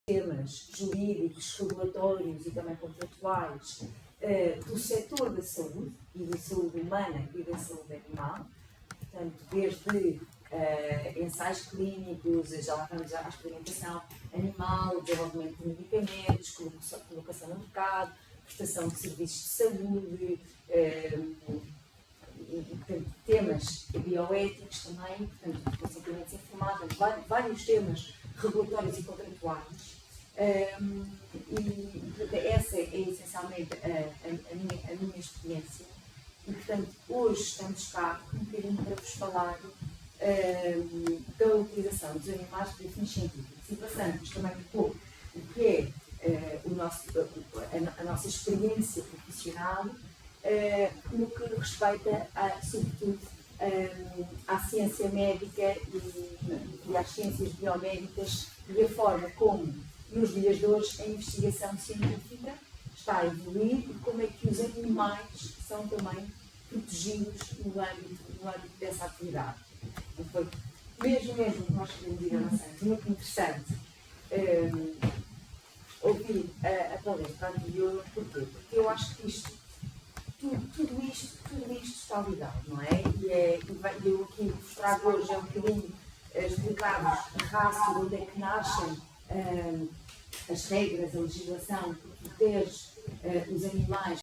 temas jurídicos, regulatórios e também contratuais do setor da saúde, e da saúde humana e da saúde animal, portanto, desde ensaios clínicos, já lá vamos à experimentação animal, desenvolvimento de medicamentos, colocação no mercado, prestação de serviços de saúde, e portanto, temas bioéticos também, portanto, consentimento informado, vários temas regulatórios e contratuais. E portanto, essa é essencialmente a minha experiência. E, portanto, hoje estamos cá um bocadinho para vos falar da utilização dos animais para fins científicos e passando-vos também um pouco o que é a nossa experiência profissional no que respeita, sobretudo, à ciência médica e às ciências biomédicas e a forma como, nos dias de hoje, a investigação científica está a evoluir e como é que os animais são também protegidos no âmbito dessa atividade. Então, foi mesmo que nós queremos ir avançando. Muito interessante ouvir a palestra anterior. Porquê? Porque eu acho que tudo isto está ligado, não é? E eu aqui vos trago hoje um bocadinho explicar-vos a rácio, onde é que nascem as regras, a legislação que protege os animais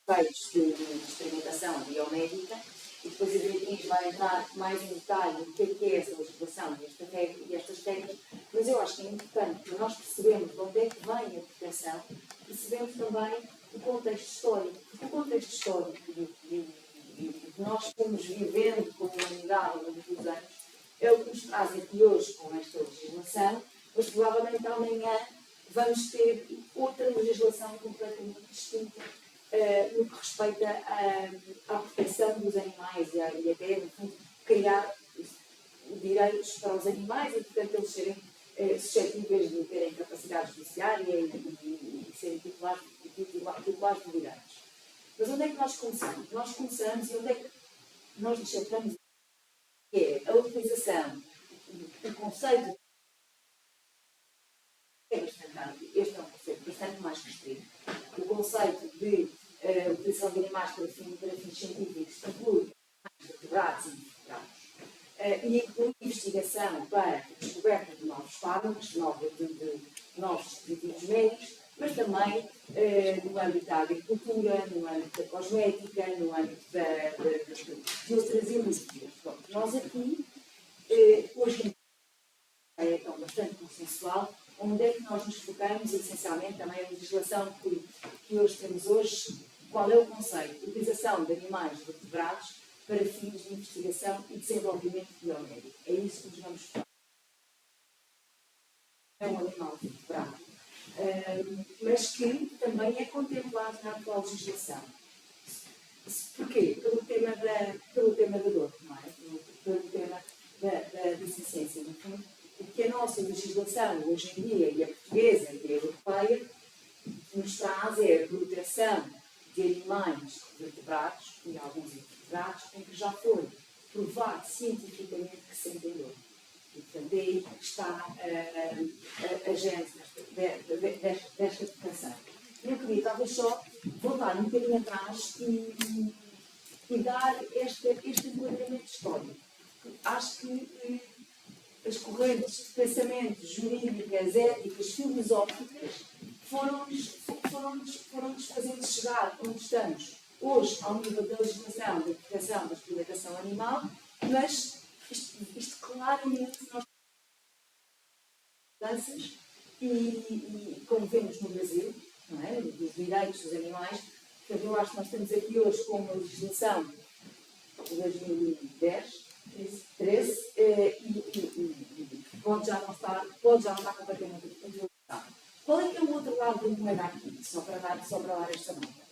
feitos de experimentação biomédica, e depois a Beatriz vai entrar mais em detalhe o que é essa legislação e estas regras, mas eu acho que é importante que nós percebemos de onde é que vem a proteção, percebemos também o contexto histórico, porque o contexto histórico que nós fomos vivendo como humanidade ao longo dos anos é o que nos traz aqui hoje com esta legislação, mas provavelmente amanhã vamos ter outra legislação completamente distinta no que respeita à proteção dos animais e até, no fundo, criar direitos para os animais e, portanto, eles serem suscetíveis de terem capacidade judiciária e serem titulares de direitos. Mas onde é que nós começamos? Nós começamos e onde é que nós nos centramos? É a utilização do conceito. Este é um conceito bastante mais restrito. O conceito de utilização de animais para fins científicos inclui vertebrados e invertebrados e inclui investigação para a descoberta de novos fármacos, de novos dispositivos médicos, mas também no âmbito da agricultura, no âmbito da cosmética, no âmbito de outras indústrias. Bom, nós aqui, hoje em dia, é então bastante consensual, onde é que nós nos focamos, essencialmente também a legislação que hoje temos hoje, qual é o conceito? Utilização de animais vertebrados para fins de investigação e desenvolvimento biomédico. É isso que nos vamos focar. É um animal vertebrado, mas que também é contemplado na atual legislação. Porquê? Pelo tema da dor, não é? Pelo tema da deficiência, no fundo. Porque a nossa legislação, hoje em dia, e a portuguesa e a europeia, nos traz a proteção de animais vertebrados e alguns invertebrados em que já foi provado cientificamente que sentem dor. E, portanto, é aí que está a gênese desta proteção. Eu queria talvez só voltar um bocadinho atrás e dar este enquadramento histórico. Acho que as correntes de pensamento jurídicas, éticas, filosóficas foram-nos fazendo chegar onde estamos hoje ao nível da legislação, da proteção, da experimentação animal, mas isto claramente nós temos mudanças e como vemos no Brasil, não é? Dos direitos dos animais, portanto eu acho que nós estamos aqui hoje com uma legislação de 2010, 13, e pode já não estar completamente utilizado. Qual é que é o outro lado da moeda aqui, só para dar esta nota?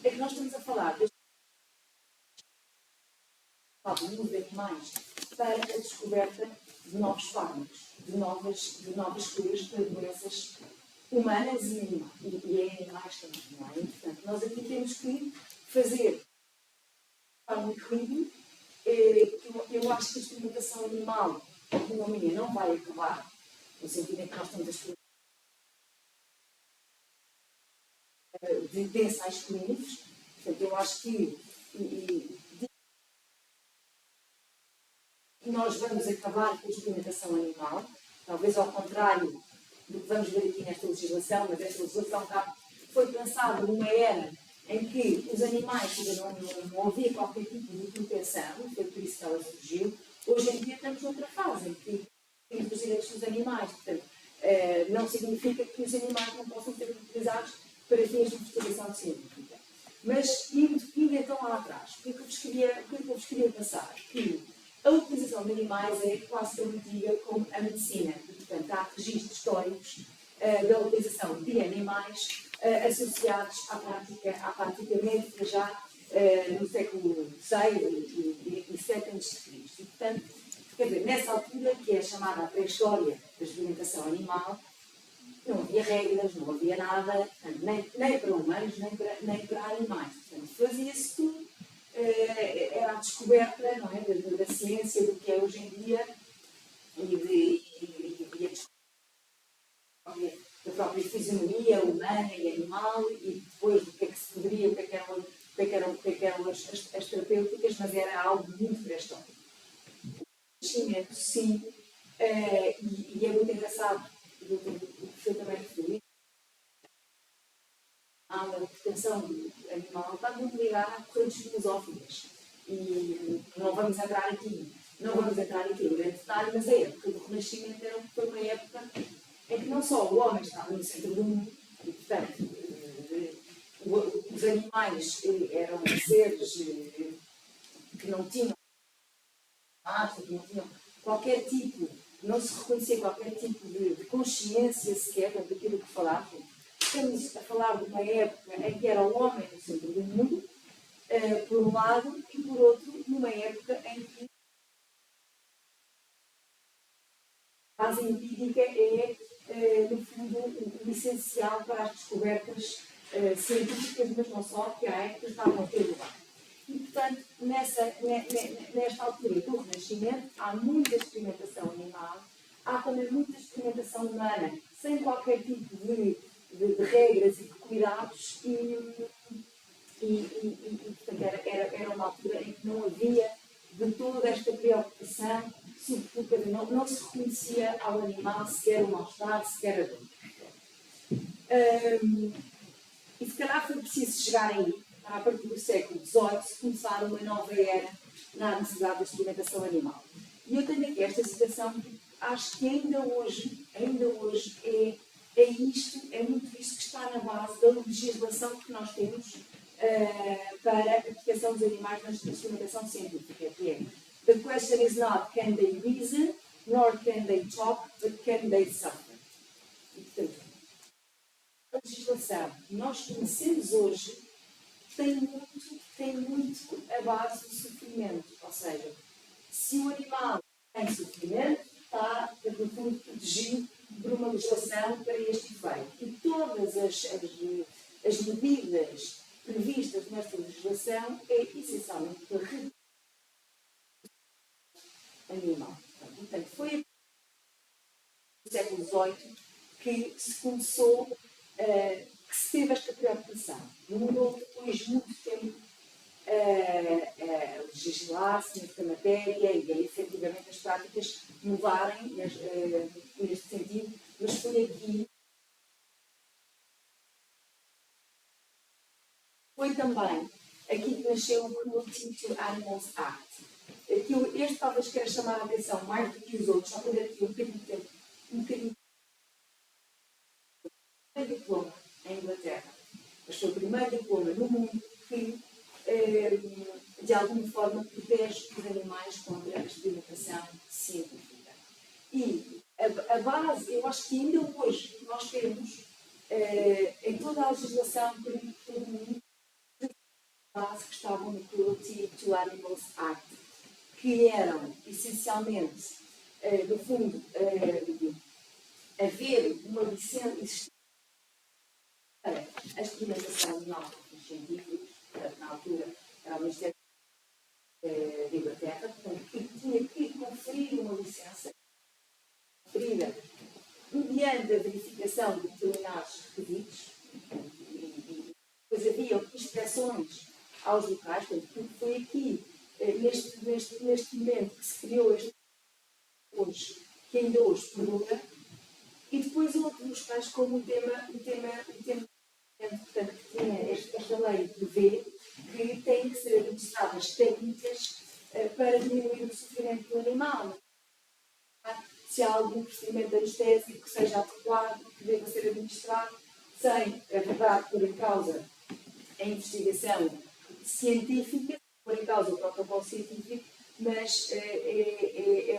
É que nós estamos a falar do uso de animais para a descoberta de novos fármacos, de novas curas para doenças humanas e animais também, não é? E, portanto, nós aqui temos que fazer um equilíbrio. Eu acho que a experimentação animal, a opinião minha, não vai acabar, no sentido em que nós temos a de ensaios clínicos. Portanto, eu acho que nós vamos acabar com a experimentação animal, talvez ao contrário do que vamos ver aqui nesta legislação, mas esta legislação foi pensada numa era em que os animais não havia qualquer tipo de proteção, foi por isso que ela surgiu. Hoje em dia estamos noutra fase em que temos os direitos dos animais, portanto, não significa que os animais não possam ser utilizados para fins de investigação científica. Mas, indo então lá atrás, o que é que eu vos queria passar? Que a utilização de animais é quase tão antiga como a medicina. Portanto, há registros históricos da utilização de animais associados à prática médica já no século VI e VII a.C. E, portanto, quer dizer, nessa altura, que é chamada a pré-história da experimentação animal, não havia regras, não havia nada, portanto, nem para humanos, nem para animais. Portanto, fazia-se tudo, era a descoberta, não é, da ciência, do que é hoje em dia, e a descoberta da própria fisionomia humana e animal, e depois do que é que se poderia, o que eram as terapêuticas, mas era algo muito pré-histórico. O crescimento, sim, e é muito engraçado, o que eu também referi, a proteção do animal está muito ligada a correntes filosóficas. E não vamos entrar aqui em grande detalhe, mas a época do Renascimento foi uma época em que não só o homem estava no centro do mundo, e, portanto, os animais eram seres que não tinham qualquer tipo, não se reconhecia qualquer tipo de consciência sequer daquilo que falavam. Estamos a falar de uma época em que era o homem no centro do mundo, por um lado, e por outro, numa época em que a base empírica é, no fundo, o essencial para as descobertas científicas, mas não só, que há épocas estavam a ter lugar. E, portanto, nesta altura do Renascimento, há muita experimentação animal, há também muita experimentação humana, sem qualquer tipo de regras e de cuidados, portanto, era uma altura em que não havia de toda esta preocupação, sobretudo, não se reconhecia ao animal sequer o mal-estar, sequer a dor. E se calhar foi preciso chegar aí, a partir do século XVIII, se começar uma nova era na necessidade da experimentação animal. E eu tenho aqui esta citação, acho que ainda hoje é muito isto que está na base da legislação que nós temos para a proteção dos animais na experimentação científica, que é: the question is not can they reason, nor can they talk, but can they suffer. E, portanto, a legislação que nós conhecemos hoje tem muito a base do sofrimento. Ou seja, se o animal tem sofrimento, está, no fundo, protegido por uma legislação para este efeito. E todas as medidas previstas nesta legislação é essencialmente para reduzir o animal. Portanto, foi no século XVIII que se começou, que se teve esta preocupação. Demorou depois muito tempo a legislar-se nesta matéria e a efetivamente as práticas mudarem neste sentido, mas foi também aqui que nasceu o Cruelty to Animals Act. Este talvez queira chamar a atenção mais do que os outros, só para dar aqui um bocadinho de diploma em Inglaterra. Mas foi o primeiro diploma no mundo que, de alguma forma, protege os animais contra a experimentação científica. E a base, eu acho que ainda hoje nós temos, em toda a legislação por todo o mundo, base que estavam no Cruelty to Animals Act, que eram, essencialmente, no fundo, haver uma licença para a experimentação animal dos científicos, na altura era o Ministério da Inglaterra, portanto, que tinha que conferir uma licença conferida mediante a verificação de determinados requisitos, depois havia inspeções aos locais, portanto, foi aqui, neste momento, que se criou este hoje, que ainda hoje perdura, e depois outros tais como portanto, que tinha esta lei prevê que têm que ser administradas técnicas para diminuir o sofrimento do animal. Se há algum procedimento anestésico que seja adequado, que deva ser administrado, sem, é verdade, pôr em causa a investigação científica, pôr em causa o protocolo científico, mas é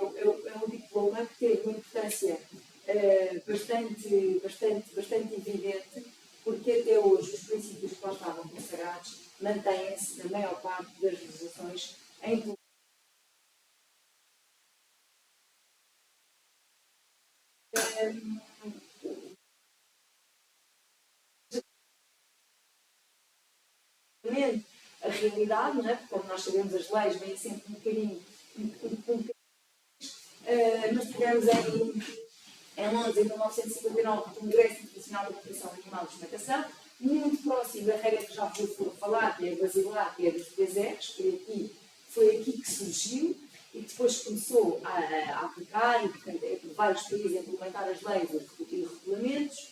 um diploma que teve uma importância bastante evidente, porque até hoje os princípios que lá estavam consagrados mantêm-se na maior parte das legislações em a realidade, não é? Porque, como nós sabemos, as leis vêm sempre um bocadinho. Nós tivemos em Londres, em 1959, o Congresso Internacional da Proteção Animal de Experimentação, muito próximo da regra que já vos vou falar, que é a basilar, que é dos 3 R's, foi aqui que surgiu e depois começou a aplicar, e portanto, vários países a implementar as leis e regulamentos.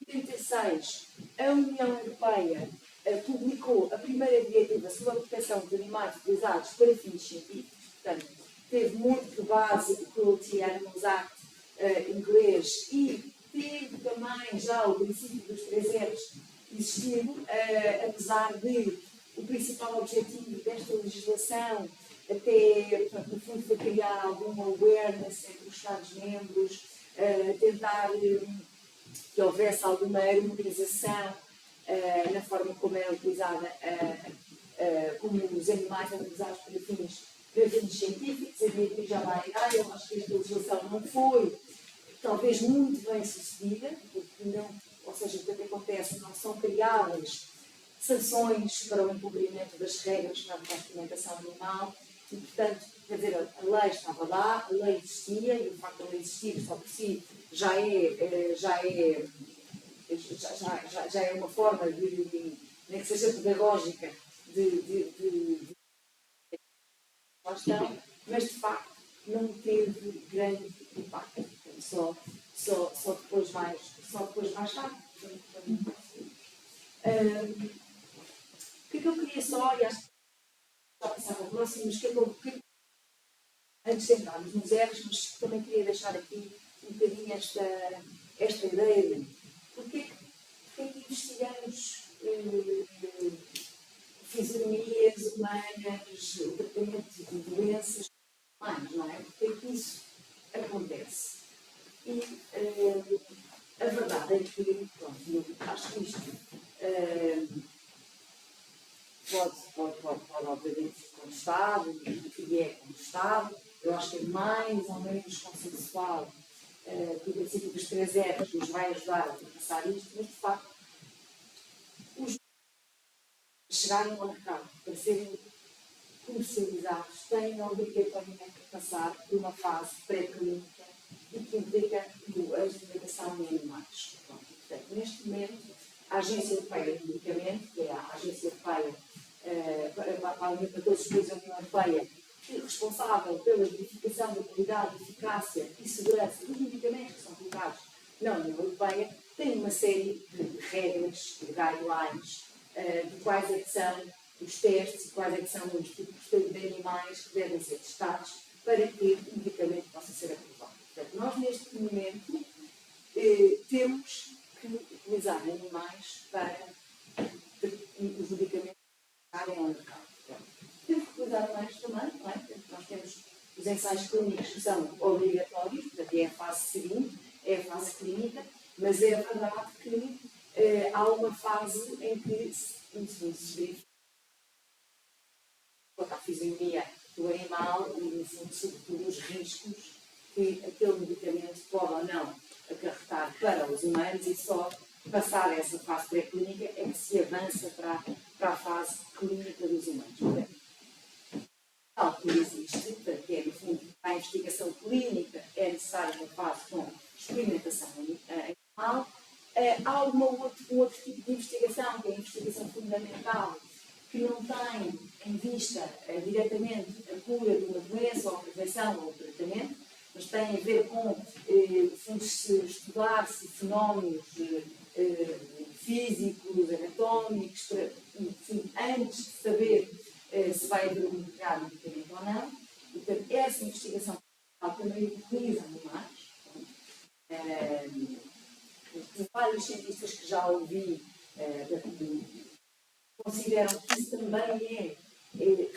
Em 1986, a União Europeia publicou a primeira diretiva sobre a proteção de animais utilizados para fins científicos, portanto, teve muito por base o Cruelty Animals Act inglês e teve também já o princípio dos 3 R's existido, apesar de o principal objetivo desta legislação até, portanto, no fundo, foi criar alguma awareness entre os Estados-membros, tentar que houvesse alguma harmonização na forma como é utilizada, como os animais são utilizados para fins científicos. Havia que já vai dar, eu acho que esta legislação não foi, talvez, muito bem sucedida, porque não, ou seja, o que acontece, não são criadas sanções para o incumprimento das regras para a experimentação animal, e, portanto, quer dizer, a lei estava lá, a lei existia, e o facto de ela existir só por si já é uma forma nem que seja pedagógica, de mas de facto não teve grande impacto. Só depois mais tarde. O que é que eu queria só, e acho que já passava ao próximo, mas antes de entrarmos nos R's, mas também queria deixar aqui um bocadinho esta ideia de porque é que investigamos fisionomias humanas, o tratamento de doenças humanas, não é? Porque é que isso acontece? E a verdade é que, pronto, eu acho que isto pode obviamente ser contestado, e é contestado. Eu acho que é mais ou menos consensual que o princípio dos 3 R's nos vai ajudar a ultrapassar isto, mas de facto, os chegarem ao mercado para serem comercializados têm obrigatoriamente que passar por uma fase pré-clínica e que implica a experimentação em animais. Portanto, neste momento, a Agência Europeia do Medicamento, que é a Agência Europeia para todos os países da União Europeia, responsável pela verificação da qualidade, eficácia e segurança dos medicamentos que são colocados na União Europeia, tem uma série de regras, de guidelines, de quais é que são os testes e quais é que são os tipos de animais que devem ser testados para que o medicamento possa ser aprovado. Portanto, nós neste momento temos que utilizar animais para os medicamentos chegarem ao mercado. Temos que utilizar animais também, não é? Nós temos os ensaios clínicos que são obrigatórios, portanto é a fase seguinte, é a fase clínica, mas é verdade que há uma fase em que se verifica a fisionomia do animal e, no fundo, sobretudo os riscos que aquele medicamento pode ou não acarretar para os humanos, e só passar essa fase pré-clínica é que se avança para a fase clínica dos humanos. Portanto, tal que existe, portanto, que é, no fundo, a investigação clínica é necessária uma fase com experimentação animal, a Há um outro tipo de investigação, que é a investigação fundamental, que não tem em vista diretamente a cura de uma doença, ou a prevenção, ou o tratamento, mas tem a ver com estudar-se fenómenos físicos, anatómicos, antes de saber se vai haver um determinado medicamento ou não. E, portanto, essa investigação também utiliza animais. Vários cientistas que já ouvi consideram que isso também é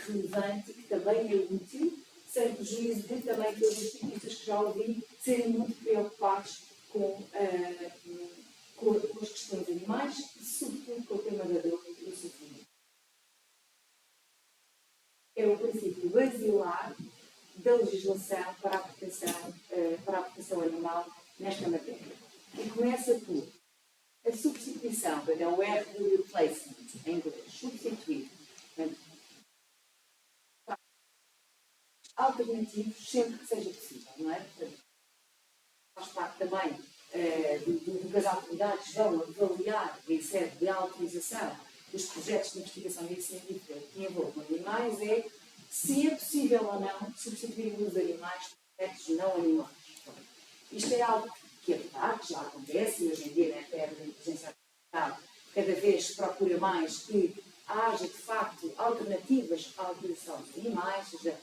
relevante, que também é útil, sem prejuízo de também todos os cientistas que já ouvi serem muito preocupados com as questões animais e, sobretudo, com o tema da dor e do sofrimento. É o princípio basilar da legislação para a proteção animal nesta matéria. E começa por a substituição, é o R do replacement, em inglês, substituir. Alternativos sempre que seja possível, não é? Portanto, faz parte também do que as autoridades vão avaliar em sede de autorização dos projetos de investigação científica que envolvam animais, é se é possível ou não substituir os animais por projetos não animais. Isto é algo que é verdade, que já acontece, e hoje em dia, na era da inteligência artificial, cada vez se procura mais que haja, de facto, alternativas à utilização dos animais, seja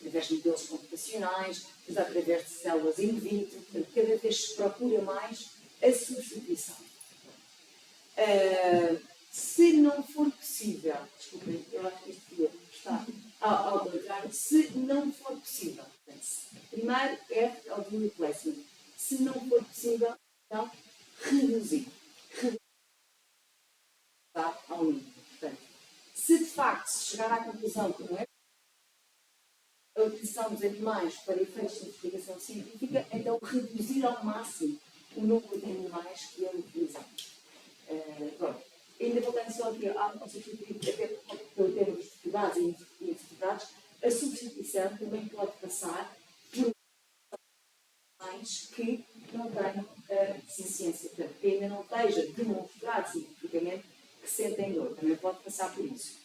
através de modelos computacionais, seja através de células in vitro, portanto, cada vez se procura mais a substituição. Se não for possível, desculpem, eu acho que isto está ao contrário, se não for possível, primeiro é o do replacement. Se não for possível, então, reduzir. Ao mínimo. Portanto, se de facto se chegar à conclusão que não é a utilização dos animais para efeitos de investigação científica, então reduzir ao máximo o número de animais que é utilizado. Pronto. Ainda voltando só aqui ao substituir, até pelo tema dos dificuldades e infertilidades, a substituição também pode passar por animais que não tenham deficiência, portanto, que ainda não esteja demonstrado cientificamente que sentem dor. Também pode passar por isso.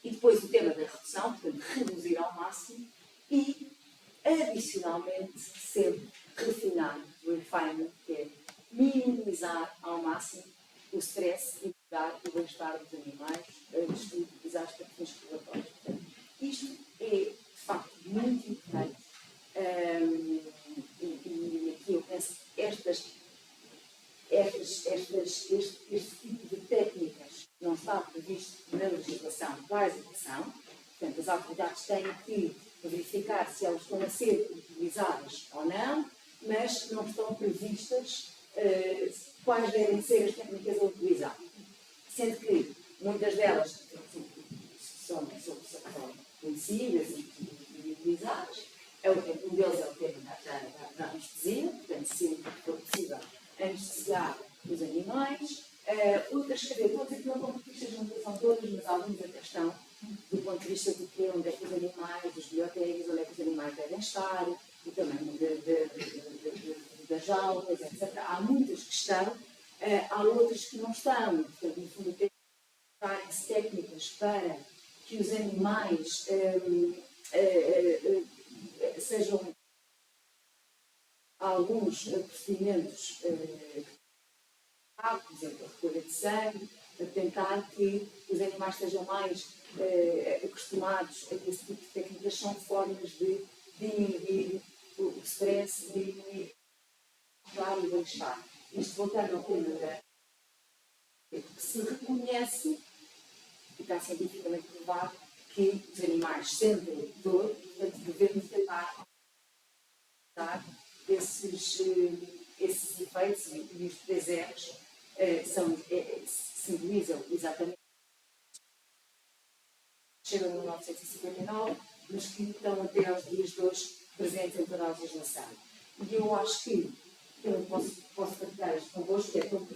E depois o tema da redução, portanto, reduzir ao máximo e, adicionalmente, sempre refinar o refinement, que é minimizar ao máximo o stress e melhorar o bem-estar dos animais, utilizar as fins regulatórias. Portanto, isto é, de facto, muito importante. E aqui eu penso que este tipo de técnicas não está previsto na legislação da educação. Portanto, as autoridades têm que verificar se elas estão a ser utilizadas ou não, mas não estão previstas quais devem ser as técnicas a utilizar. Sendo que muitas delas são conhecidas e utilizadas. Um deles é o tema da anestesia, portanto, sempre que for possível anestesiar os animais. Outras, quer dizer, todas aqui não são porque não são todas, mas algumas até estão do ponto de vista de que onde é que os animais, os biotecas, onde é que os animais devem estar, e também das jaulas, etc. Há muitas que estão, há outras que não estão. Portanto, no fundo, tem que usarem-se técnicas para que os animais sejam alguns procedimentos, por exemplo, a recolha de sangue, a tentar que os animais estejam mais acostumados a que esse tipo de técnicas são formas de diminuir o stress, de diminuir o bem-estar. Isto voltando ao tema da que se reconhece, e está cientificamente provado, que os animais sentem dor, portanto devemos tentar esses efeitos, e os 3 R's simbolizam exatamente chegam em 1959, mas que estão até aos dias de hoje presentes em toda a legislação. E eu acho que eu posso partilhar isto convosco, que é tão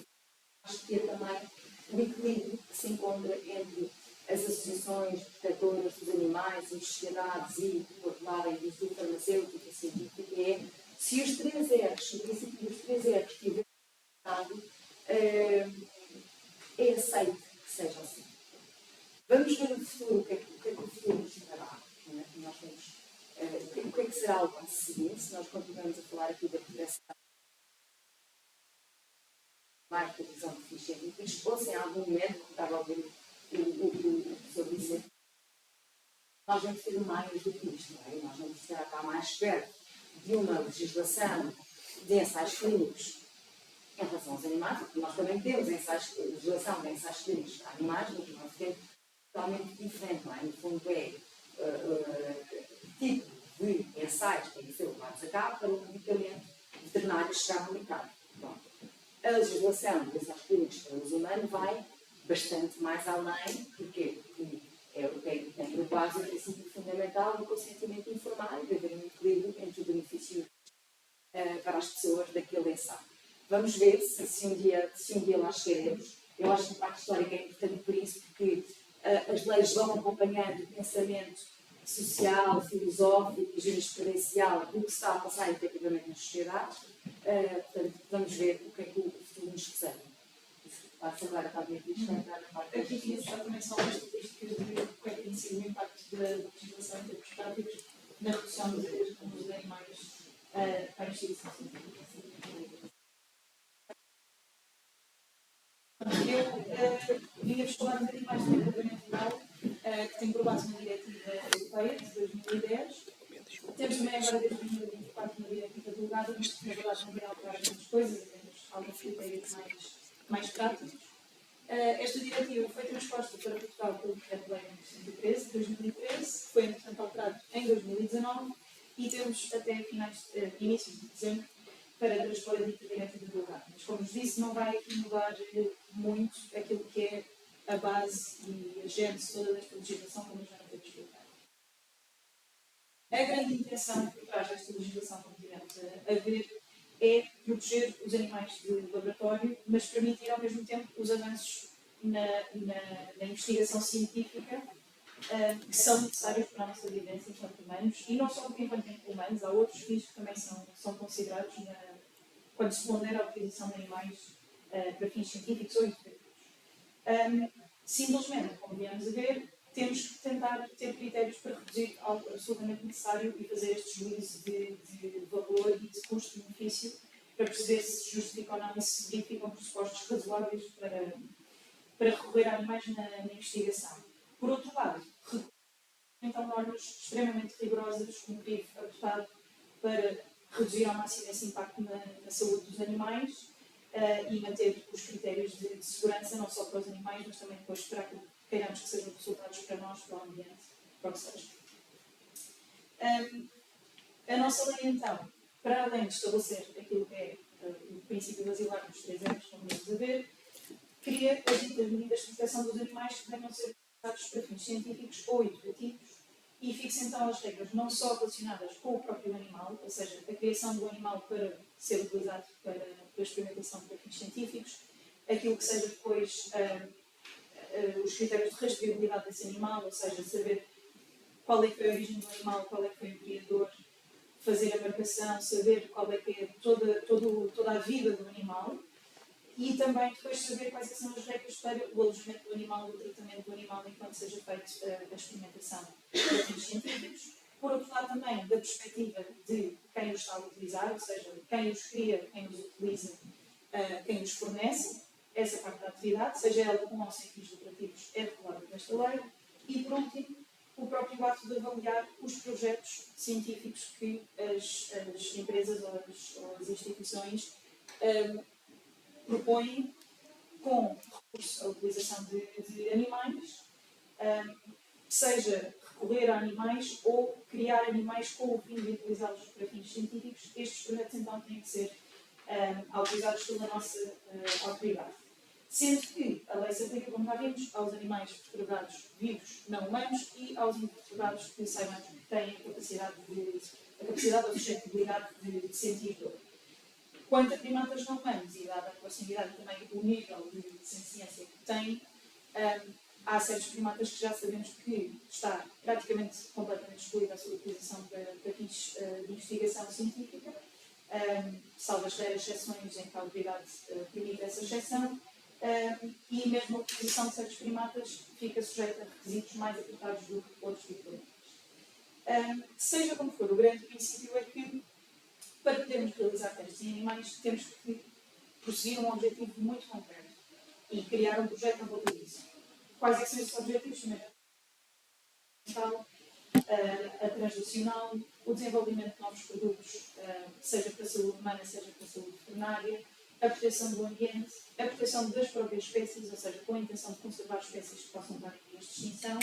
acho que é também o equilíbrio que se encontra entre as associações protetoras dos animais, as sociedades e, por outro lado, a indústria farmacêutica e científica, é se os 3 R's, o princípio dos 3 R's, é aceito que seja assim. Vamos ver no futuro o que é que o futuro nos trará. Né? Nós vamos, o que é que será o passo seguinte, se nós continuamos a falar aqui da proteção da televisão de fins científicos, ou se em algum momento, como estava a ouvir o professor dizer, nós vamos ter mais do que isto, não é? Nós vamos estar mais perto de uma legislação de ensaios clínicos em relação aos animais, porque nós também temos legislação de ensaios clínicos para animais, mas nós temos totalmente diferente, não é? No fundo é tipo de ensaios que têm que ser levados a cabo para o medicamento veterinário chegar no mercado. A legislação de ensaios clínicos para o uso humano vai bastante mais além, porque tem por base o princípio fundamental do consentimento informado, de haver um equilíbrio entre o benefício para as pessoas daquele ensaio. Vamos ver se um dia lá chegaremos. Eu acho que o impacto histórico é importante por isso, porque as leis vão acompanhando o pensamento social, filosófico e jurisprudencial do que está a passar efetivamente nas sociedades. Portanto, vamos ver o que é que o futuro nos reserva. Passa agora para a minha vista entrar na parte. Aqui tinha também só umas estatísticas de qual é que tem sido o impacto da legislação em termos práticos na redução dos números de animais para a extinção científica. Eu vinha-vos falar um bocadinho mais do desenvolvimento rural, que tem por base uma diretiva europeia de 2010. Temos também agora desde 2024 uma diretiva delegada, mas que na verdade não vai alterar muitas coisas, temos alguns critérios mais práticos. Esta diretiva foi transposta para Portugal pelo Decreto-Lei nº 113 de 2013, que foi entretanto alterado em 2019 e temos até inícios de dezembro para transpor a dita diretiva delegada. Mas, como vos disse, não vai aqui mudar muito aquilo que é a base e a gênese toda desta legislação, como já não temos explicado. A grande intenção por trás desta legislação, como tivemos a ver, é proteger os animais de laboratório, mas permitir ao mesmo tempo os avanços na investigação científica que são necessários para a nossa vivência enquanto humanos, e não só enquanto humanos, há outros fins que também são considerados quando se pondera a utilização de animais para fins científicos ou educativos. Simplesmente, como viemos a ver, temos que tentar ter critérios para reduzir algo absolutamente necessário e fazer este juízo de valor e de custo-benefício para perceber se justifica ou não e se verificam pressupostos razoáveis para recorrer a animais na investigação. Por outro lado, então normas extremamente rigorosas, com um crivo adotado para reduzir ao máximo esse impacto na saúde dos animais e manter os critérios de segurança, não só para os animais, mas também depois para que queiramos que sejam resultados para nós, para o ambiente, para o que seja. A nossa lei, então, para além de estabelecer aquilo que é o princípio basilar dos 3 anos, como vamos a ver, cria as ditas medidas de proteção dos animais que venham a ser utilizados para fins científicos ou educativos e fixa então as regras não só relacionadas com o próprio animal, ou seja, a criação do animal para ser utilizado para experimentação para fins científicos, aquilo que seja depois os critérios de rastreabilidade desse animal, ou seja, saber qual é que foi a origem do animal, qual é que foi o criador, fazer a marcação, saber qual é que é toda a vida do animal e também depois saber quais são as regras para o alojamento do animal, o tratamento do animal enquanto seja feita a experimentação para fins científicos. Por outro lado também, da perspectiva de quem os está a utilizar, ou seja, quem os cria, quem os utiliza, quem os fornece, essa parte da atividade, seja ela com ou sem fins lucrativos, é regulada nesta lei. E, por último, o próprio ato de avaliar os projetos científicos que as empresas ou as instituições propõem com recurso à utilização de animais, seja recorrer a animais ou criar animais com o fim de utilizá-los para fins científicos. Estes projetos, então, têm que ser autorizados pela nossa autoridade. Sendo que a lei se aplica, como já vimos, aos animais vertebrados vivos não humanos e aos invertebrados que saibam que têm a capacidade ou suscetibilidade de sentir dor. Quanto a primatas não humanos, e dada a proximidade também o nível de senciência que têm, há certos primatas que já sabemos que está praticamente completamente excluída a sua utilização para fins de investigação científica, salvo as raras exceções em que a autoridade permite essa exceção, e mesmo a utilização de certos primatas fica sujeita a requisitos mais apertados do que outros tipos de animais. Seja como for, o grande princípio é que, para podermos realizar testes em animais, temos que prosseguir um objetivo muito concreto e criar um projeto à volta disso. Quais é que são esses objetivos? A translacional, o desenvolvimento de novos produtos, seja para a saúde humana, seja para a saúde veterinária, a proteção do ambiente, a proteção das próprias espécies, ou seja, com a intenção de conservar espécies que possam estar em vias de extinção,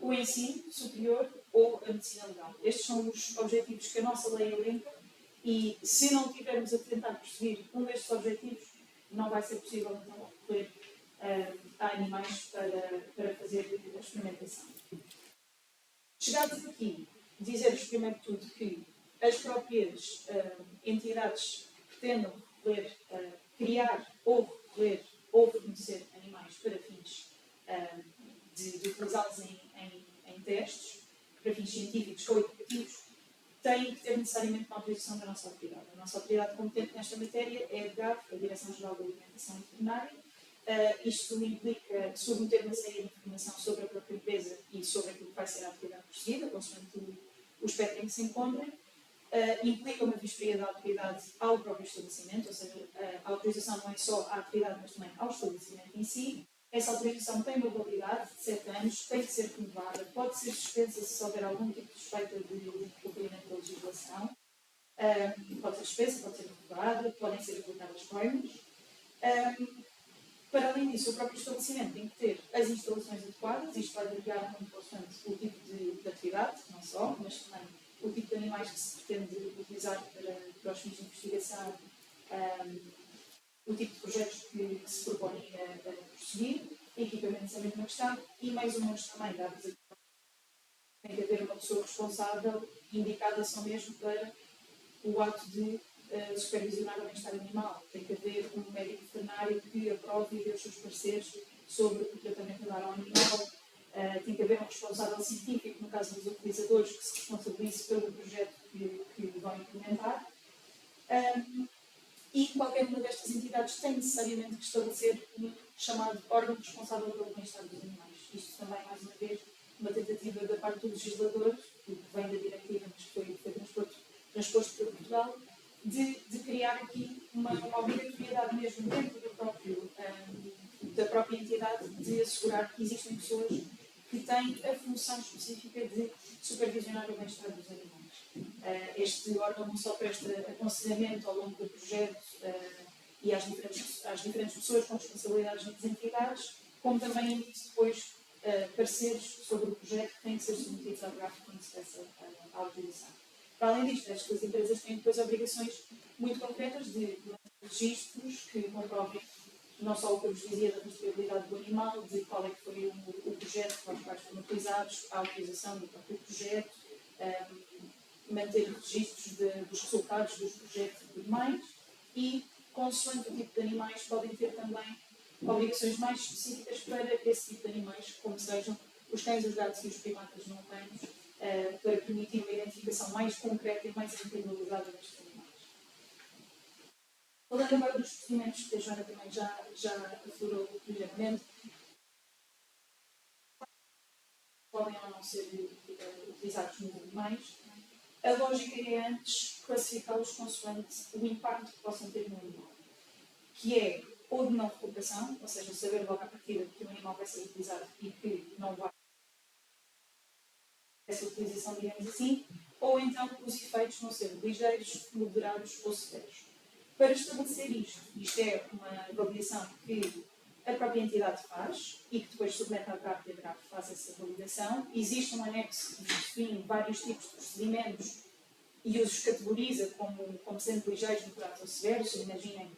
o ensino superior ou a medicina legal. Estes são os objetivos que a nossa lei elenca e, se não tivermos a tentar perseguir um destes objetivos, não vai ser possível então recorrer a animais para fazer a experimentação. Chegados aqui, dizer-vos primeiro de tudo que as próprias entidades que pretendam recorrer, criar ou recorrer ou fornecer animais para fins de utilizá-los em testes, para fins científicos ou educativos, têm que ter necessariamente uma autorização da nossa autoridade. A nossa autoridade competente nesta matéria é a DGAV, a Direção-Geral da Alimentação e Veterinária. Isto implica submeter uma série de informação sobre a própria empresa e sobre aquilo que vai ser a atividade prosseguida, consoante o espectro em que se encontrem. Implica uma vistoria da autoridade ao próprio estabelecimento, ou seja, a autorização não é só à atividade, mas também ao estabelecimento em si. Essa autorização tem uma validade de 7 anos, tem que ser renovada, pode ser suspensa se houver algum tipo de suspeita de cumprimento da legislação. Pode ser suspensa, pode ser renovada, podem ser aplicadas coimas. Para além disso, o próprio estabelecimento tem que ter as instalações adequadas, isto vai variar muito bastante o tipo de atividade, não só, mas também o tipo de animais que se pretende utilizar para os fins de investigação, o tipo de projetos que se propõem a prosseguir, equipamentos é a mesma questão, e mais ou menos também, dados a tem que haver uma pessoa responsável, indicada só mesmo para o ato de supervisionar o bem-estar animal. Tem que haver um médico veterinário que aprove e dê os seus pareceres sobre o tratamento a dar ao animal. Tem que haver um responsável científico, no caso dos utilizadores, que se responsabilize pelo projeto que vão implementar. E qualquer uma destas entidades tem necessariamente que estabelecer um chamado órgão responsável pelo bem-estar dos animais. Isto também, mais uma vez, uma tentativa da parte do legislador, que vem da diretiva, mas que foi transposto para Portugal, de criar aqui uma obrigatoriedade mesmo dentro da própria entidade de assegurar que existem pessoas que têm a função específica de supervisionar o bem-estar dos animais. Este órgão não só presta aconselhamento ao longo do projeto e às diferentes pessoas com responsabilidades nas entidades, como também emite depois pareceres sobre o projeto que têm que ser submetidos à DGAV quando se peça a autorização. Para além disto, estas empresas têm depois obrigações muito concretas de registros que comprovem não só o que eu vos dizia da rastreabilidade do animal, de qual é que foi o projeto para os quais foram utilizados, a autorização do próprio projeto, manter registros dos resultados dos projetos e tudo mais, e, consoante o tipo de animais, podem ter também obrigações mais específicas para esse tipo de animais, como sejam os cães, os gatos e os primatas não humanos, para permitir uma identificação mais concreta e mais individualizada destes animais. Falando agora dos procedimentos que a Joana também já aflorou ligeiramente, podem ou não ser utilizados nos animais, a lógica é antes classificá-los consoante o impacto que possam ter no animal, que é ou de não recuperação, ou seja, saber logo à partida que o animal vai ser utilizado e que não vai essa utilização, digamos assim, ou então os efeitos vão ser ligeiros, moderados ou severos. Para estabelecer isto é uma avaliação que a própria entidade faz e que depois submete à DGAV e a DGAV faz essa validação. Existe um anexo que define vários tipos de procedimentos e os categoriza como sendo ligeiros, moderados ou severos. Imaginem,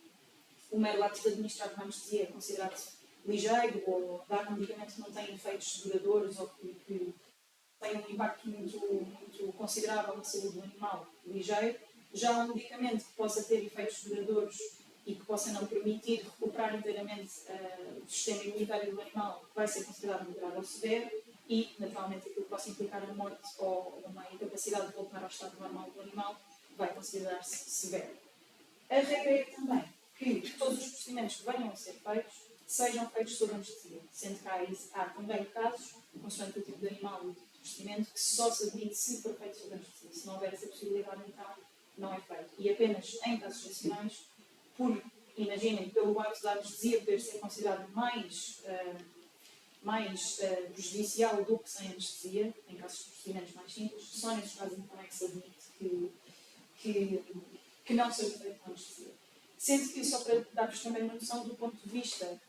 o mero ato de administrar uma anestesia é considerado ligeiro, ou dar um medicamento que não tem efeitos duradouros ou que tem um impacto muito considerável na saúde do animal, ligeiro. Já um medicamento que possa ter efeitos duradouros e que possa não permitir recuperar inteiramente o sistema imunitário do animal vai ser considerado moderado ou severo e, naturalmente, aquilo que possa implicar a morte ou uma incapacidade de voltar ao estado normal do animal vai considerar-se severo. A regra é também que todos os procedimentos que venham a ser feitos sejam feitos sob anestesia, sendo que há também casos, consoante o tipo de animal e o tipo de procedimento, que só se admite se for feito sob anestesia. Se não houver essa possibilidade, então não é feito. E apenas em casos excepcionais, imaginem, pelo ato da anestesia poder ser considerado mais prejudicial do que sem anestesia, em casos de procedimentos mais simples, só nesses casos então é que se admite que não seja feito com anestesia. Sendo que, só para dar-vos também uma noção do ponto de vista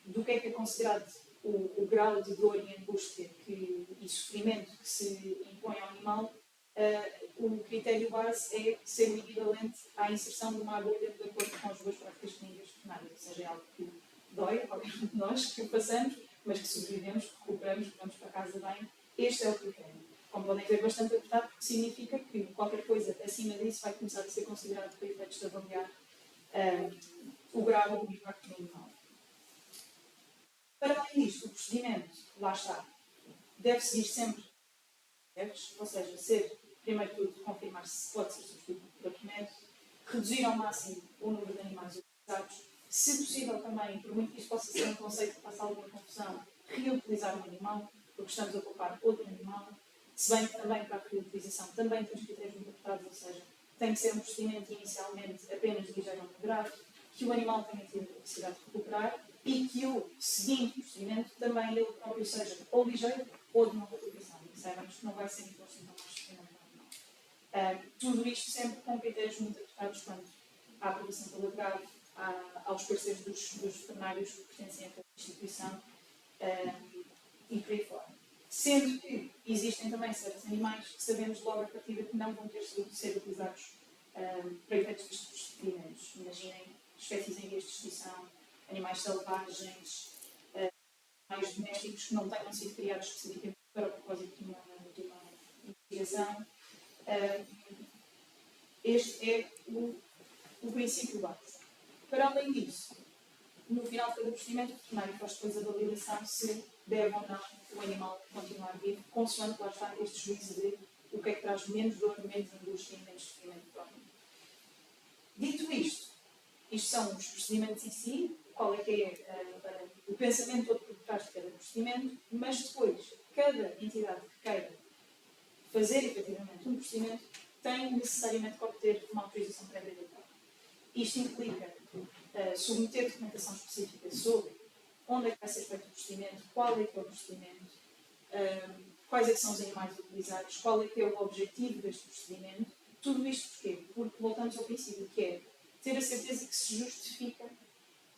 do que é considerado o grau de dor e angústia e sofrimento que se impõe ao animal, o critério base é ser o equivalente à inserção de uma agulha de acordo com as boas práticas clínicas veterinárias, ou seja, é algo que dói a qualquer um de nós que passamos, mas que sobrevivemos, que recuperamos, que vamos para casa bem. Este é o critério. Como podem ver, bastante apertado, porque significa que qualquer coisa acima disso vai começar a ser considerado para efeitos de avaliar o grau do impacto no animal. Para além disto, o procedimento, lá está, deve seguir sempre, ou seja, ser, primeiro de tudo, confirmar se pode ser substituído por outro método, reduzir ao máximo o número de animais utilizados, se possível também, por muito que isto possa ser um conceito que faça alguma confusão, reutilizar um animal, porque estamos a poupar outro animal, se bem que também para a reutilização também temos critérios muito apertados, ou seja, tem que ser um procedimento inicialmente apenas ligeiro ou moderado, que o animal tenha tido a capacidade de recuperar e que o seguinte procedimento também ele próprio seja ou ligeiro ou de não recuperação. E saibamos que não vai ser imposto então mais sofrimento ao animal. Tudo isto sempre com critérios muito apertados quanto à aprovação pela DGAV, aos parceiros dos veterinários que pertencem a cada instituição e por aí fora. Sendo que existem também certos animais que sabemos logo a partida que não vão ter de ser utilizados para efeitos destes procedimentos. Imaginem espécies em vias de extinção, animais selvagens, animais domésticos que não tenham sido criados especificamente para o propósito de uma investigação. Este é o princípio base. Para além disso, no final de cada procedimento, o veterinário faz depois a validação se deve ou não o animal continuar vivo, consoante lá está este juízo de o que é que traz menos dor, menos angústia e menos sofrimento próprio. Dito isto são os procedimentos em si, qual é que é o pensamento todo por trás de cada procedimento, mas depois, cada entidade que queira fazer efetivamente um procedimento tem necessariamente que obter uma autorização prévia da DGAV. Isto implica submeter documentação específica sobre onde é que vai ser feito o procedimento, qual é que é o procedimento, quais é que são os animais utilizados, qual é que é o objetivo deste procedimento. Tudo isto porquê? Porque voltamos ao princípio, que é ter a certeza que se justifica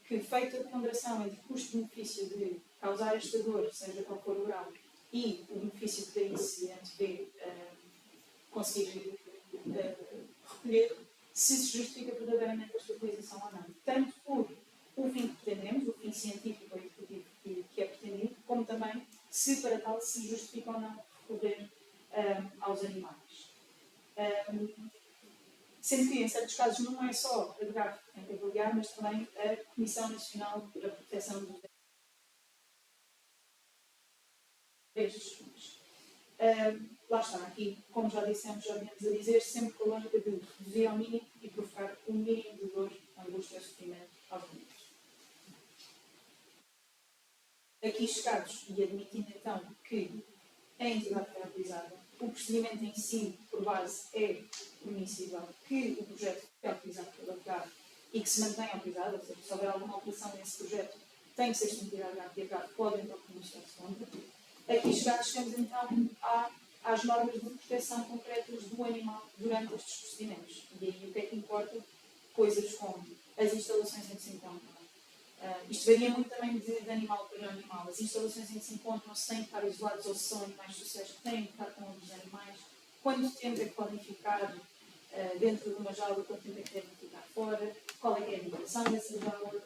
que, feita a ponderação entre custo-benefício de causar esta dor, seja qual for o grau, e o benefício que daí se antevê conseguir recolher, se justifica verdadeiramente esta utilização ou não. Tanto por o fim que pretendemos, o fim científico ou educativo que é pretendido, como também se para tal se justifica ou não recorrer aos animais. Sendo que, em certos casos, não é só a DGAV que tem que avaliar, mas também a Comissão Nacional para a Proteção dos Direitos. Lá está, aqui, como já dissemos, já viemos a dizer, sempre com a lógica de reduzir ao mínimo e provocar o mínimo de dor, angústia e sofrimento aos animais. Aqui chegados e admitindo então que a entidade foi autorizada, o procedimento em si, por base, é permissível, que o projeto é autorizado pela DGAV e que se mantém autorizado, ou seja, se houver alguma alteração nesse projeto, tem que ser submetida à DGAV e a DGAV pode então pronunciar-se contra. Aqui chegados chegamos então às normas de proteção concretas do animal durante estes procedimentos. E aí o que é que importa? Coisas como as instalações em que se encontram. Isto varia muito também de animal para animal. As instalações em que se encontram, se têm que estar isolados ou se são animais sociais que têm que estar com outros animais, quanto tempo é que podem ficar dentro de uma jaula, quanto tempo é que devem ficar fora, qual é que é a ventilação dessa jaula,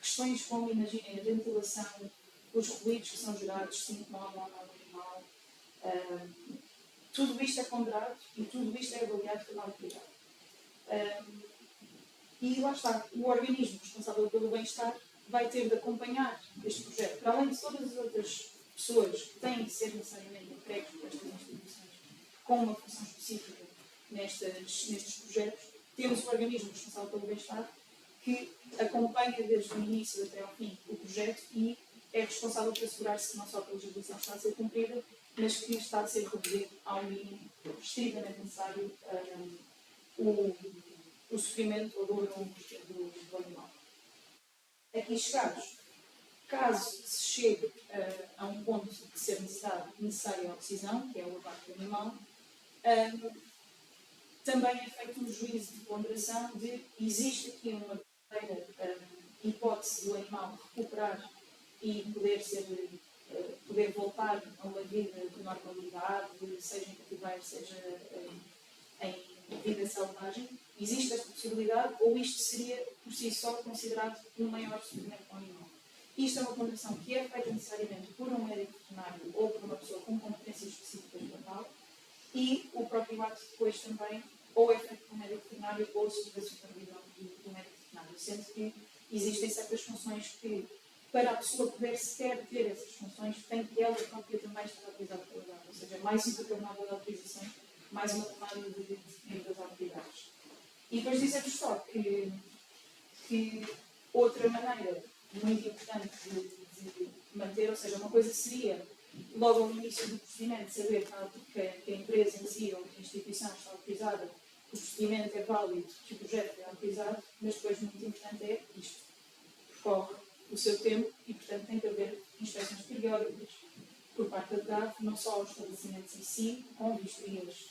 questões como, imaginem, a ventilação, os ruídos que são gerados, se incomodam ou não o animal. Tudo isto é ponderado e tudo isto é avaliado pela autoridade. E lá está, o organismo responsável pelo bem-estar vai ter de acompanhar este projeto, para além de todas as outras pessoas que têm de ser necessariamente empregues por estas instituições com uma função específica nestes projetos, temos um organismo responsável pelo bem-estar que acompanha desde o início até ao fim o projeto e é responsável por assegurar-se que não só a legislação está a ser cumprida, mas que está a ser reduzido ao mínimo estritamente necessário o sofrimento ou dor do animal. Aqui chegados, caso se chegue a um ponto de ser necessária a decisão, que é o abate do animal, também é feito um juízo de ponderação de existe aqui uma verdadeira hipótese do animal recuperar e poder voltar a uma vida de normalidade, seja em cativeiro, seja em vida selvagem. Existe esta possibilidade ou isto seria, por si só, considerado um maior sofrimento para o animal? Isto é uma ponderação que é feita necessariamente por um médico veterinário ou por uma pessoa com competências específicas para tal, e o próprio ato depois também ou é feito por um médico veterinário ou sob a supervisão do médico veterinário, sendo que existem certas funções que, para a pessoa poder sequer ter essas funções, tem que ela própria também estar autorizada pela lei, ou seja, mais uma camada de autorizações, mais uma camada de definição das autoridades. E depois dizer-vos só que outra maneira muito importante de manter, ou seja, uma coisa seria, logo ao início do procedimento, saber que a empresa em si ou que a instituição está autorizada, que o procedimento é válido, que o projeto é autorizado, mas depois muito importante é isto. Percorre o seu tempo e, portanto, tem que haver inspeções periódicas por parte da DAF, não só aos estabelecimentos em si, com vistorias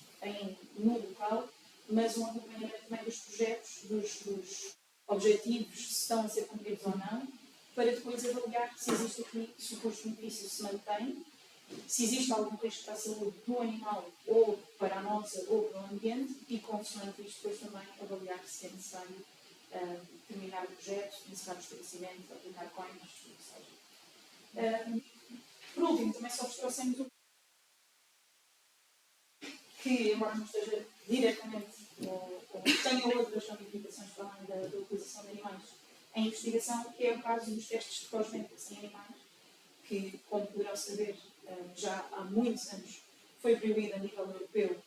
no local, mas um acompanhamento também dos projetos, dos objetivos, se estão a ser cumpridos ou não, para depois avaliar se existe aqui, se o custo-benefício se mantém, se existe algum risco para a saúde do animal, ou para a nossa, ou para o ambiente, e, consoante isto, depois também avaliar se é necessário terminar o projeto, encerrar o estabelecimento, aplicar coins, o que seja. Por último, também só vos trouxemos que, embora não esteja diretamente, ou tenha outras ramificações para além da utilização de animais em investigação, que é o caso dos testes de cosméticos em animais, que, como poderão saber, já há muitos anos foi proibido a nível europeu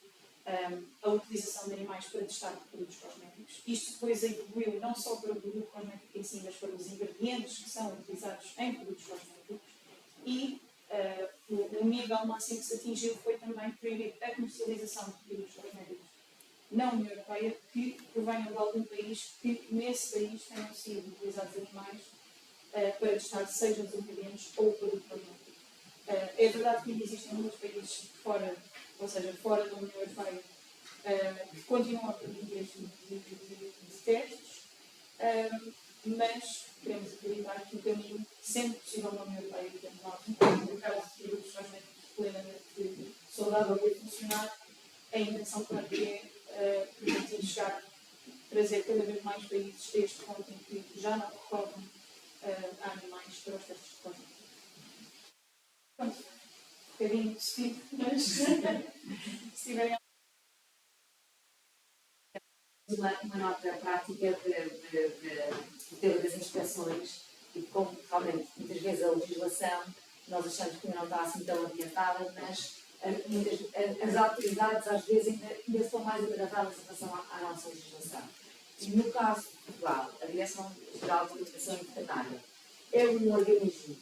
a utilização de animais para testar produtos cosméticos. Isto depois evoluiu não só para o produto cosmético em si, mas para os ingredientes que são utilizados em produtos cosméticos. E o nível máximo que se atingiu foi também proibir a comercialização de produtos cosméticos na União Europeia que provenham de algum país que, nesse país, tenham sido utilizados animais para testar seja os ingredientes ou o produto cosmético. É verdade que ainda existem muitos países fora, ou seja, fora da União Europeia, que continuam a permitir este tipo de testes, mas queremos acreditar que o caminho, sendo possível na União Europeia, e tendo nós um mercado de produtos cosméticos plenamente saudável e a funcionar, a intenção claro que é permitir chegar, trazer cada vez mais países a este ponto em que já não recorrem a animais para os testes de cosméticos. Pronto, um bocadinho de speed, mas se tiverem uma nota prática de das inspeções e como realmente muitas vezes a legislação nós achamos que não está assim tão adiantada, mas as autoridades às vezes ainda são mais atrasadas em relação à nossa legislação. E no caso de Portugal, a Direção-Geral de Educação e Veterinária é um organismo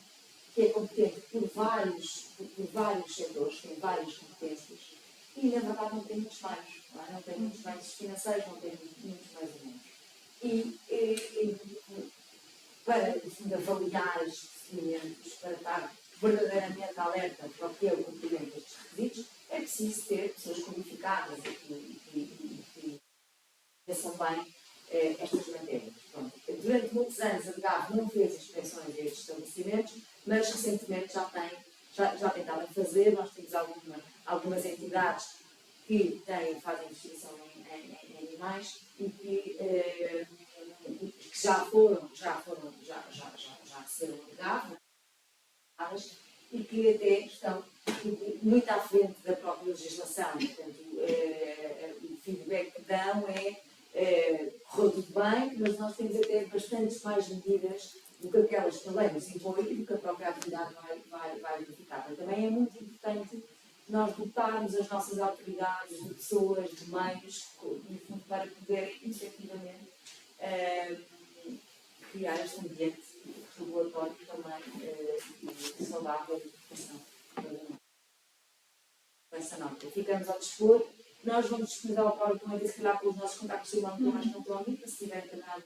que é competente por vários setores, tem várias competências, e na verdade não tem muitos meios, não tem muitos meios financeiros, não tem muitos mais ou menos. E para, no fundo, avaliar estes procedimentos, para estar verdadeiramente alerta para o que é o cumprimento destes requisitos, é preciso ter pessoas qualificadas e pensam bem estas matérias. Pronto. Durante muitos anos a DGAV não fez inspeções a estes estabelecimentos, mas recentemente já tentaram a fazer. Nós temos algumas entidades que fazem investigação em animais e que já receberam a DGAV e que até estão muito à frente da própria legislação. Portanto, o feedback que dão correu tudo bem, mas nós temos até bastantes mais medidas do que aquelas que a lei nos impõe e do que a própria atividade vai verificar. Mas também é muito importante nós dotarmos dotarmos as nossas autoridades de pessoas, de meios, no fundo, para poderem efetivamente criar este ambiente regulatório também e saudável de educação. Essa nota. Ficamos ao dispor. Nós vamos disponibilizar o PowerPoint e se calhar pelos nossos contactos de irmão que eu acho que não estão ali, para se tiverem também